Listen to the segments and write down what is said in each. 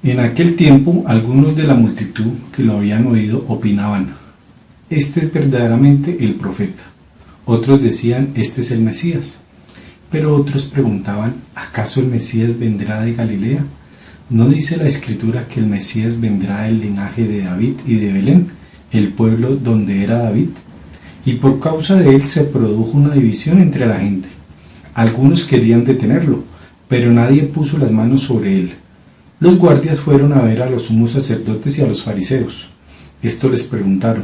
En aquel tiempo, algunos de la multitud que lo habían oído opinaban: este es verdaderamente el profeta. Otros decían: este es el Mesías. Pero otros preguntaban: ¿acaso el Mesías vendrá de Galilea? ¿No dice la Escritura que el Mesías vendrá del linaje de David y de Belén, el pueblo donde era David? Y por causa de él se produjo una división entre la gente. Algunos querían detenerlo, pero nadie puso las manos sobre él. Los guardias fueron a ver a los sumos sacerdotes y a los fariseos. Estos les preguntaron: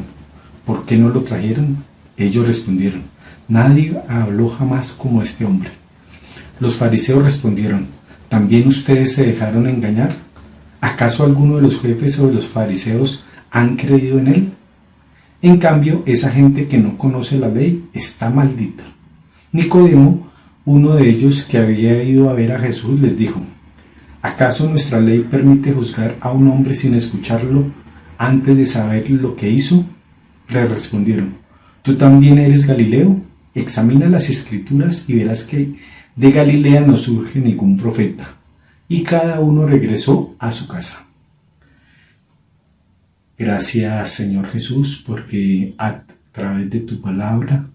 ¿por qué no lo trajeron? Ellos respondieron: nadie habló jamás como este hombre. Los fariseos respondieron: ¿también ustedes se dejaron engañar? ¿Acaso alguno de los jefes o de los fariseos han creído en él? En cambio, esa gente que no conoce la ley está maldita. Nicodemo, uno de ellos que había ido a ver a Jesús, les dijo: ¿acaso nuestra ley permite juzgar a un hombre sin escucharlo antes de saber lo que hizo? Le respondieron: ¿tú también eres Galileo? Examina las Escrituras y verás que de Galilea no surge ningún profeta. Y cada uno regresó a su casa. Gracias, Señor Jesús, porque a través de tu palabra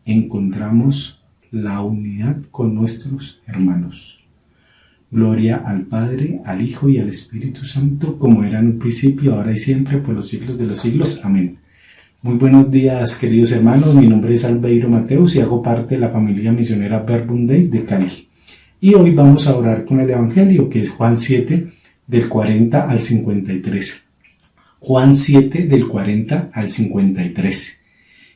encontramos la unidad con nuestros hermanos. Gloria al Padre, al Hijo y al Espíritu Santo, como era en un principio, ahora y siempre, por los siglos de los siglos. Amén. Muy buenos días, queridos hermanos. Mi nombre es Albeiro Mateus y hago parte de la familia misionera Verbum Dei de Cali. Y hoy vamos a orar con el Evangelio, que es Juan 7, del 40 al 53. Juan 7, del 40 al 53.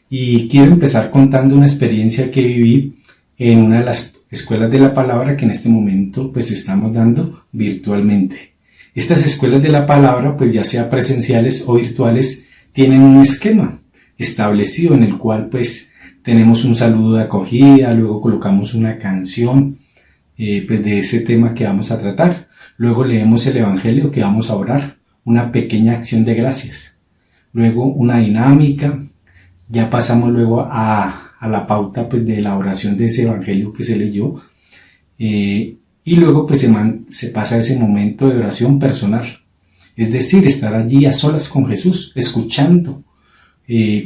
Y quiero empezar contando una experiencia que viví en una de las escuelas de la palabra que en este momento pues estamos dando virtualmente. Estas escuelas de la palabra, pues ya sea presenciales o virtuales, tienen un esquema establecido en el cual pues tenemos un saludo de acogida, luego colocamos una canción pues de ese tema que vamos a tratar, luego leemos el Evangelio que vamos a orar, una pequeña acción de gracias, luego una dinámica, ya pasamos luego a la pauta pues de la oración de ese Evangelio que se leyó, y luego pues se pasa ese momento de oración personal. Es decir, estar allí a solas con Jesús, escuchando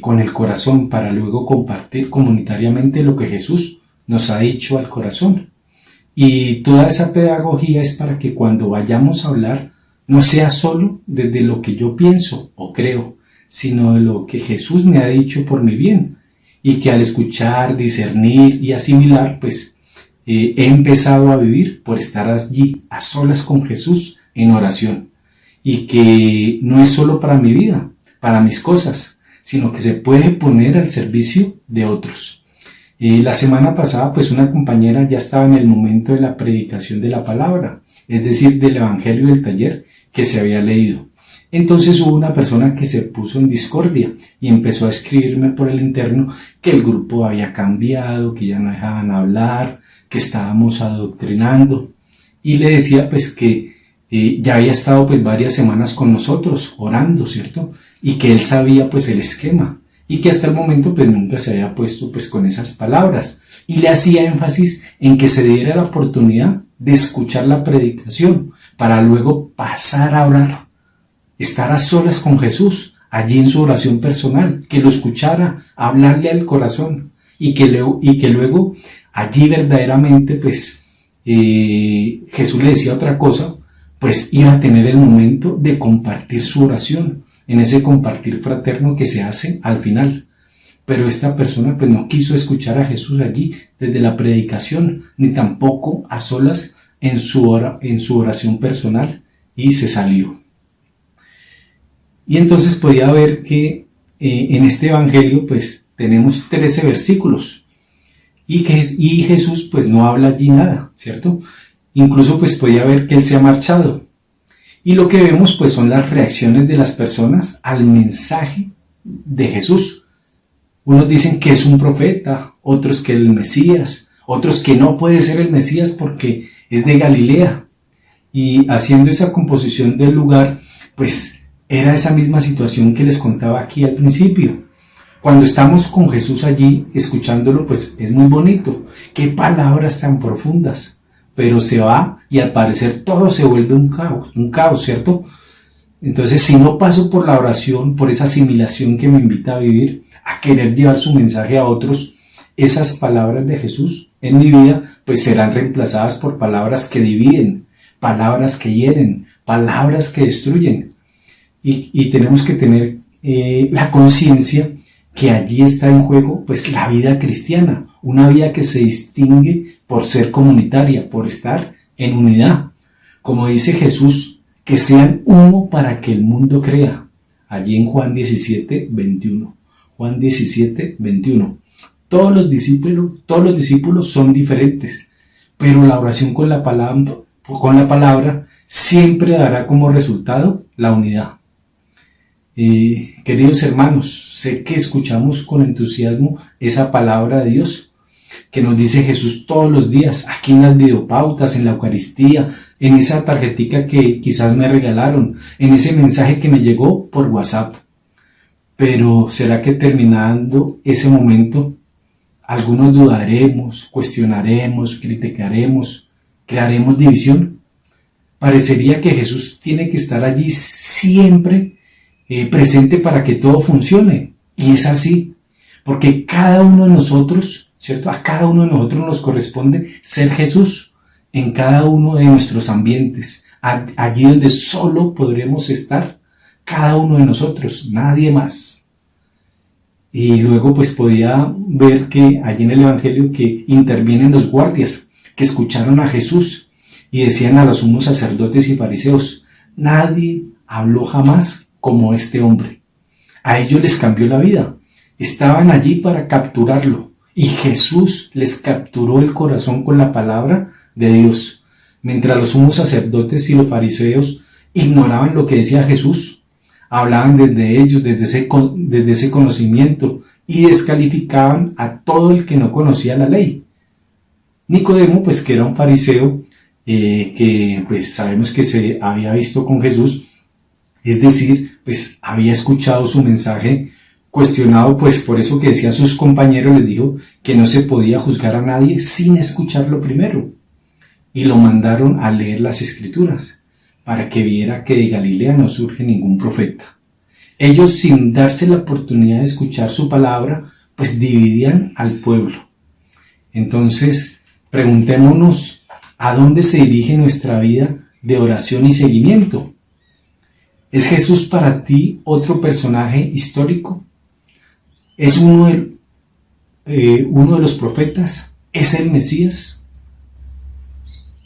con el corazón para luego compartir comunitariamente lo que Jesús nos ha dicho al corazón. Y toda esa pedagogía es para que cuando vayamos a hablar no sea solo desde lo que yo pienso o creo, sino de lo que Jesús me ha dicho por mi bien. Y que al escuchar, discernir y asimilar, pues he empezado a vivir por estar allí a solas con Jesús en oración. Y que no es solo para mi vida, para mis cosas, sino que se puede poner al servicio de otros. La semana pasada, pues una compañera ya estaba en el momento de la predicación de la palabra, es decir, del Evangelio del taller que se había leído. Entonces hubo una persona que se puso en discordia y empezó a escribirme por el interno que el grupo había cambiado, que ya no dejaban hablar, que estábamos adoctrinando. Y le decía pues que ya había estado pues varias semanas con nosotros orando, ¿cierto? Y que él sabía pues el esquema y que hasta el momento pues nunca se había puesto pues con esas palabras. Y le hacía énfasis en que se diera la oportunidad de escuchar la predicación para luego pasar a orar. Estar a solas con Jesús, allí en su oración personal, que lo escuchara, hablarle al corazón y que luego allí verdaderamente pues Jesús le decía otra cosa, pues iba a tener el momento de compartir su oración, en ese compartir fraterno que se hace al final. Pero esta persona pues no quiso escuchar a Jesús allí desde la predicación, ni tampoco a solas en su oración personal y se salió. Y entonces podía ver que en este Evangelio pues tenemos 13 versículos y Jesús pues no habla allí nada, ¿cierto? Incluso pues podía ver que él se ha marchado. Y lo que vemos pues son las reacciones de las personas al mensaje de Jesús. Unos dicen que es un profeta, otros que el Mesías, otros que no puede ser el Mesías porque es de Galilea. Y haciendo esa composición del lugar pues era esa misma situación que les contaba aquí al principio. Cuando estamos con Jesús allí, escuchándolo, pues es muy bonito. Qué palabras tan profundas. pero se va y al parecer todo se vuelve un caos, ¿cierto? Entonces, si no paso por la oración, por esa asimilación que me invita a vivir, a querer llevar su mensaje a otros, esas palabras de Jesús en mi vida, pues serán reemplazadas por palabras que dividen, palabras que hieren, palabras que destruyen. Y tenemos que tener la conciencia que allí está en juego, pues la vida cristiana, una vida que se distingue por ser comunitaria, por estar en unidad. Como dice Jesús, que sean uno para que el mundo crea. Allí en Juan 17, 21. Juan 17, 21. Todos los discípulos son diferentes, pero la oración con la palabra siempre dará como resultado la unidad. Queridos hermanos, sé que escuchamos con entusiasmo esa palabra de Dios que nos dice Jesús todos los días, aquí en las videopautas, en la Eucaristía, en esa tarjetica que quizás me regalaron, en ese mensaje que me llegó por WhatsApp. Pero ¿será que terminando ese momento algunos dudaremos, cuestionaremos, criticaremos, crearemos división? Parecería que Jesús tiene que estar allí siempre presente para que todo funcione. Y es así, porque cada uno de nosotros, ¿cierto? A cada uno de nosotros nos corresponde ser Jesús en cada uno de nuestros ambientes, allí donde solo podremos estar cada uno de nosotros, nadie más. Y luego pues podía ver que allí en el Evangelio que intervienen los guardias que escucharon a Jesús y decían a los sumos sacerdotes y fariseos, nadie habló jamás como este hombre. A ellos les cambió la vida. Estaban allí para capturarlo y Jesús les capturó el corazón con la palabra de Dios. Mientras los sumos sacerdotes y los fariseos ignoraban lo que decía Jesús, hablaban desde ellos, desde ese conocimiento y descalificaban a todo el que no conocía la ley. Nicodemo, pues que era un fariseo, que pues sabemos que se había visto con Jesús, es decir, pues había escuchado su mensaje, cuestionado pues por eso que decía a sus compañeros, les dijo que no se podía juzgar a nadie sin escucharlo primero. Y lo mandaron a leer las Escrituras, para que viera que de Galilea no surge ningún profeta. Ellos, sin darse la oportunidad de escuchar su palabra, pues dividían al pueblo. Entonces, preguntémonos, ¿a dónde se dirige nuestra vida de oración y seguimiento? ¿Es Jesús para ti otro personaje histórico? ¿Es uno de los profetas? ¿Es el Mesías?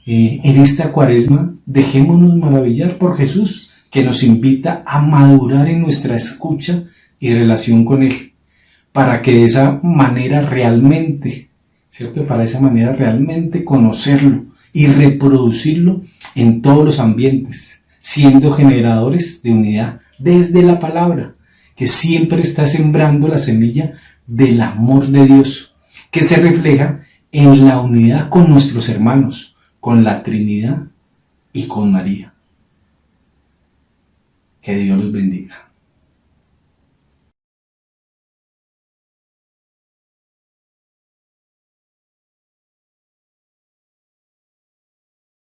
En esta Cuaresma, dejémonos maravillar por Jesús, que nos invita a madurar en nuestra escucha y relación con Él, para que de esa manera realmente, ¿cierto? Para esa manera realmente conocerlo y reproducirlo en todos los ambientes, siendo generadores de unidad desde la palabra, que siempre está sembrando la semilla del amor de Dios, que se refleja en la unidad con nuestros hermanos, con la Trinidad y con María. Que Dios los bendiga.